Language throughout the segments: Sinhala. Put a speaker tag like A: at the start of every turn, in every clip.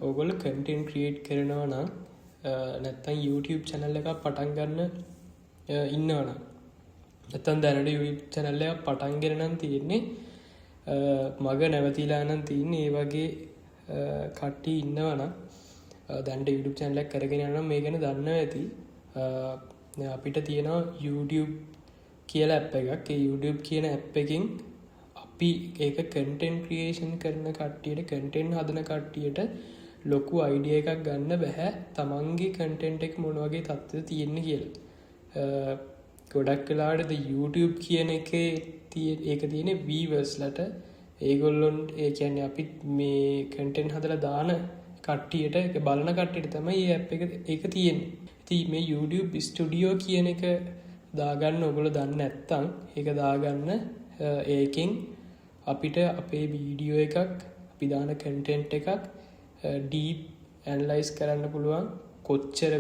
A: ඕගොල්ලෝ කන්ටෙන්ට් ක්‍රියේට් කරනවා නම් නැත්තම් YouTube channel එකක් පටන් ගන්න ඉන්නවා නම් නැත්තම් දැනට YouTube channel එකක් පටන් ගෙන නම් තියෙන්නේ මග නැවතිලා නම් තියෙන්නේ ඒ වගේ කට්ටිය ඉන්නවා නම් දැනට YouTube channel එකක් කරගෙන යනවා නම් මේ ගැන දන්නවා ඇති. අපිට තියෙනවා YouTube කියලා app එකක්. ඒ YouTube කියන app එකෙන් අපි ඒක content creation කරන කට්ටියට content හදන කට්ටියට ලොකු idea එකක් ගන්න බෑ තමන්ගේ content එක මොන වගේ තත්ත්වයක තියෙන්නේ කියලා. ගොඩක් වෙලාවට YouTube කියන එකේ ඒක තියෙන්නේ viewers ලට. ඒගොල්ලොන් ඒ කියන්නේ අපි මේ content හදලා දාන කට්ටියට ඒක බලන කට්ටියට තමයි මේ app එක ඒක තියෙන්නේ. ඉතින් මේ YouTube Studio කියන එක දාගන්න ඔයගොල්ලෝ දන්නේ නැත්නම් ඒක දාගන්න ඒකෙන් අපිට අපේ වීඩියෝ එකක් අපි දාන කන්ටෙන්ට් එකක් ඩීප් ඇනලයිස් කරන්න පුළුවන්. කොච්චර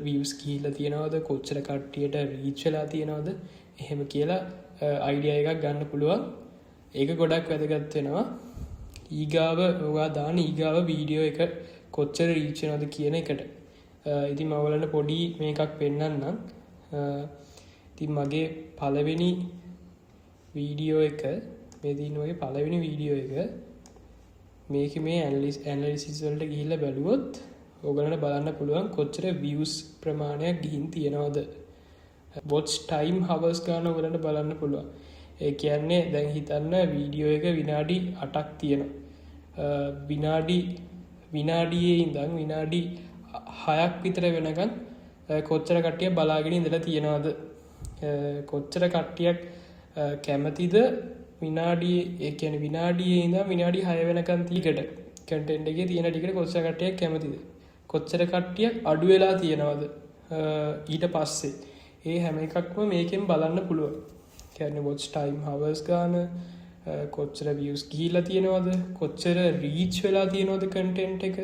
A: views ගිහිල්ලා තියෙනවද, කොච්චර කට්ටියට රීච් වෙලා තියෙනවද, එහෙම කියලා අයිඩියා එකක් ගන්න පුළුවන්. ඒක ගොඩක් වැදගත් වෙනවා ඊගාව ඔයා දාන ඊගාව වීඩියෝ එක කොච්චර රීච් වෙනවද කියන එකට. ඉතින් මම ඔයාලට පොඩි මේකක් පෙන්නන්නම්. ඉතින් මගේ පළවෙනි වීඩියෝ එක මේ දින වගේ පළවෙනි වීඩියෝ එක මේකේ මේ ඇනලිසිස් වලට ගිහිල්ලා බැලුවොත් ඔයගලන්ට බලන්න පුළුවන් කොච්චර views ප්‍රමාණයක් ගිහින් තියෙනවද. watch time hours ගන්න ඔයගලන්ට බලන්න පුළුවන්. ඒ කියන්නේ දැන් හිතන්න වීඩියෝ එක විනාඩි 8ක් තියෙනවා. විනාඩියේ ඉඳන් විනාඩි 6ක් විතර වෙනකන් කොච්චර කට්ටියක් බලාගෙන ඉඳලා තියෙනවද, කොච්චර කට්ටියක් කැමතිද විනාඩියේ ඒ කියන්නේ විනාඩියේ ඉඳන් විනාඩි 6 වෙනකන් තියකට කන්ටෙන්ට් එකේ තියෙන ටිකට කොච්චර කට්ටියක් කැමතිද, කොච්චර කට්ටියක් අඩු වෙලා තියෙනවද ඊට පස්සේ ඒ හැම එකක්ම මේකෙන් බලන්න පුළුවන්. කියන්නේ watch time hours ගන්න, කොච්චර views ගිහිල්ලා තියෙනවද, කොච්චර reach වෙලා තියෙනවද content එක.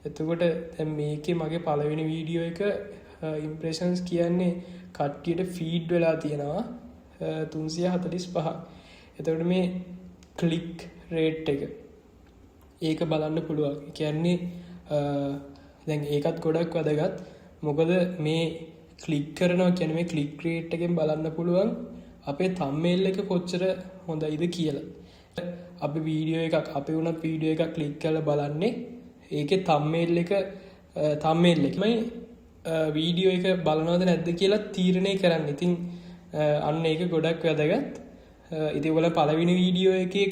A: එතකොට දැන් මේකේ මගේ පළවෙනි වීඩියෝ එක impressions කියන්නේ කට්ටියට feed වෙලා තියෙනවා 345. එතකොට මේ click rate එක ඒක බලන්න පුළුවන්. කියන්නේ දැන් ඒකත් ගොඩක් වැදගත්. මොකද මේ click කරනවා කියන්නේ මේ click rate එකෙන් බලන්න පුළුවන් අපේ thumbnail එක කොච්චර හොඳයිද කියලා. අපි වීඩියෝ එකක් අපි වුණත් වීඩියෝ එකක් ක්ලික් කරලා බලන්නේ ඒකේ thumbnail එකමයි වීඩියෝ එක බලනවද නැද්ද කියලා තීරණය කරන්න. ඉතින් අන්න ඒක ගොඩක් වැදගත්. ඉතින් ඔයගොල්ලෝ පළවෙනි වීඩියෝ එකේ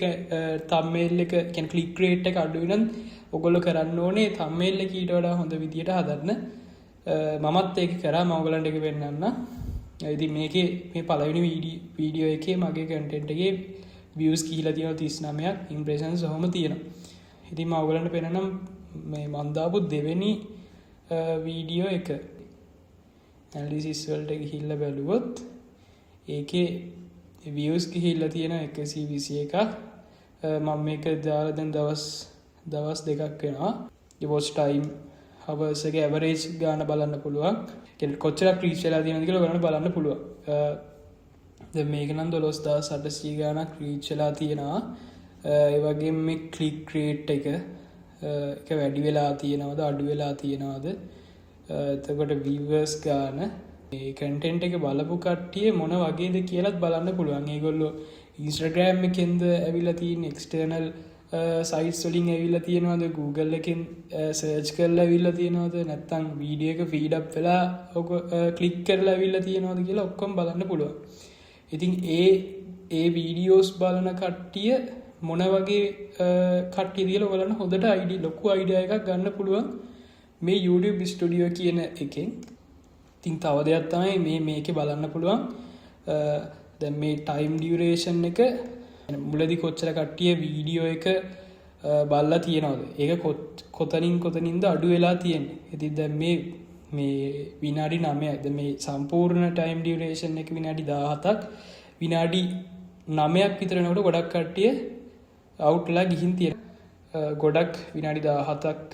A: thumbnail එක කියන්නේ click rate එක අඩු වෙනනම් ඔයගොල්ලෝ කරන්න ඕනේ thumbnail එක ඊට වඩා හොඳ විදියට හදන්න. මමත් ඒක කරා. මම ඔයගලන්ට ඒක පෙන්නන්න. ඉතින් මේකේ මේ පළවෙනි වීඩියෝ එකේ මගේ content එකේ views ගිහිලා තියෙනවා 39ක්, impressions ඔහොම තියෙනවා. ඉතින් මම ඔයගලන්ට පෙන්නනම් මේ මම දාපු දෙවෙනි වීඩියෝ එක ඇනලිසිස් වලට ගිහිල්ලා බැලුවොත් ඒකේ views ගිහිල්ලා තියෙන 121ක්. මම මේක දාලා දැන් දවස් දෙකක් වෙනවා. watch time hours එක average ගන්න බලන්න පුළුවන්. කොච්චරක් රීච් වෙලා තියෙනවද කියලා ඔයගලන්ට බලන්න පුළුවන්. දැන් මේක නම් 12800 ගාණක් රීච් වෙලා තියෙනවා. ඒ වගේම මේ ක්ලික් රේට් එක වැඩි වෙලා තියෙනවද අඩු වෙලා තියෙනවද, එතකොට viewers ගාන, මේ content එක බලපු කට්ටිය මොන වගේද කියලාත් බලන්න පුළුවන්. ඒගොල්ලෝ Instagram එකෙන්ද ඇවිල්ලා තියෙන, external sites වලින් ඇවිල්ලා තියෙනවද, Google එකෙන් search කරලා ඇවිල්ලා තියෙනවද, නැත්නම් වීඩියෝ එක feed up වෙලා click කරලා ඇවිල්ලා තියෙනවද කියලා ඔක්කොම බලන්න පුළුවන්. ඉතින් ඒ වීඩියෝස් බලන කට්ටිය මොන වගේ කට්ටියද කියලා ඔයගලන්ට හොඳට ලොකු අයිඩියා එකක් ගන්න පුළුවන් මේ YouTube Studio කියන එකෙන්. ඉතින් තව දෙයක් තමයි මේකේ බලන්න පුළුවන් දැන් මේ time duration එක මුලදී කොච්චර කට්ටිය වීඩියෝ එක බලලා තියෙනවද, ඒක කොතනින්ද අඩු වෙලා තියෙන්නේ. ඉතින් දැන් මේ විනාඩි 9යි. දැන් මේ සම්පූර්ණ time duration එක විනාඩි 17ක්. විනාඩි 9ක් විතර යනකොට ගොඩක් කට්ටිය අවුට්ලා ගිහින් තියෙනවා. ගොඩක් විනාඩි 17ක්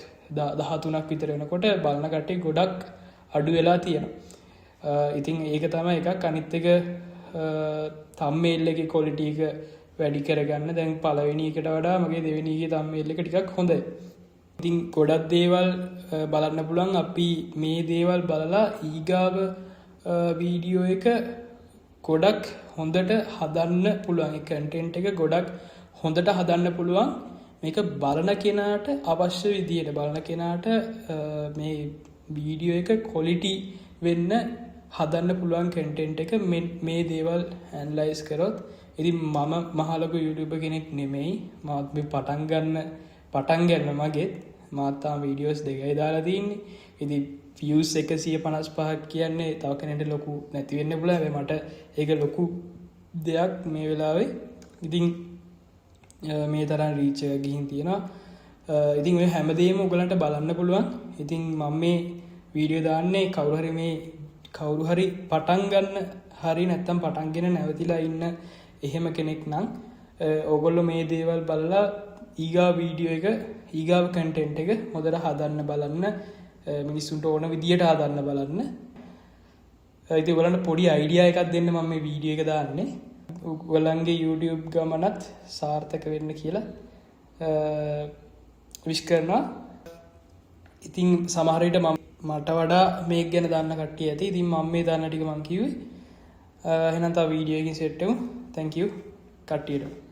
A: 13ක් විතර වෙනකොට බලන කට්ටිය ගොඩක් අඩු වෙලා තියෙනවා. ඉතින් ඒක තමයි එකක්. අනිත් එක thumbnail එකේ quality එක වැඩි කරගන්න. දැන් පළවෙනි එකට වඩා මගේ දෙවෙනි එකේ thumbnail එක ටිකක් හොඳයි. ඉතින් ගොඩක් දේවල් බලන්න පුළුවන්. අපි මේ දේවල් බලලා ඊගාව වීඩියෝ එක ගොඩක් හොඳට හදන්න පුළුවන්. ඒ කන්ටෙන්ට් එක ගොඩක් හොඳට හදන්න පුළුවන්. මේක බලන කෙනාට අවශ්‍ය විදියට බලන කෙනාට මේ වීඩියෝ එක ක්වොලිටි වෙන්න හදන්න පුළුවන් කන්ටෙන්ට් එක මේ දේවල් ඇනලයිස් කරොත්. ඉතින් මම මහලොකු YouTuber කෙනෙක් නෙමෙයි. මාත් මේ පටන් ගන්න මගෙත් මාත් තාම වීඩියෝස් 2යි දාලා තියෙන්නේ. ඉතින් views 155ක් කියන්නේ තව කෙනෙක්ට ලොකු නැති වෙන්න පුළුවන්. හැබැයි මට ඒක ලොකු දෙයක් මේ වෙලාවේ. ඉතින් මේ තරම් රීච් එක ගිහින් තියෙනවා. ඉතින් ඔය හැමදේම ඔයගලන්ට බලන්න පුළුවන්. ඉතින් මම මේ වීඩියෝ දාන්නේ කවුරු හරි පටන් ගන්න හරි නැත්තම් පටන්ගෙන නැවතිලා ඉන්න එහෙම කෙනෙක් නම් ඕගොල්ලෝ මේ දේවල් බලලා ඊගා වීඩියෝ එක ඊගාව කන්ටෙන්ට් එක හොඳට හදන්න බලන්න. මිනිස්සුන්ට ඕන විදියට හදන්න බලන්න. ඉතින් ඔයගලන්ට පොඩි අයිඩියා එකක් දෙන්න මම මේ වීඩියෝ එක දාන්නේ. ඔයගලන්ගේ YouTube ගමනත් සාර්ථක වෙන්න කියලා විශ් කරනවා. ඉතින් සමහර විට මට වඩා මේක ගැන දන්න කට්ටිය ඇති. ඉතින් මම මේ දන්න ටික මම කිව්වේ. එහෙනම් තව වීඩියෝ එකකින් සෙට් වෙමු. Thank you කට්ටියට.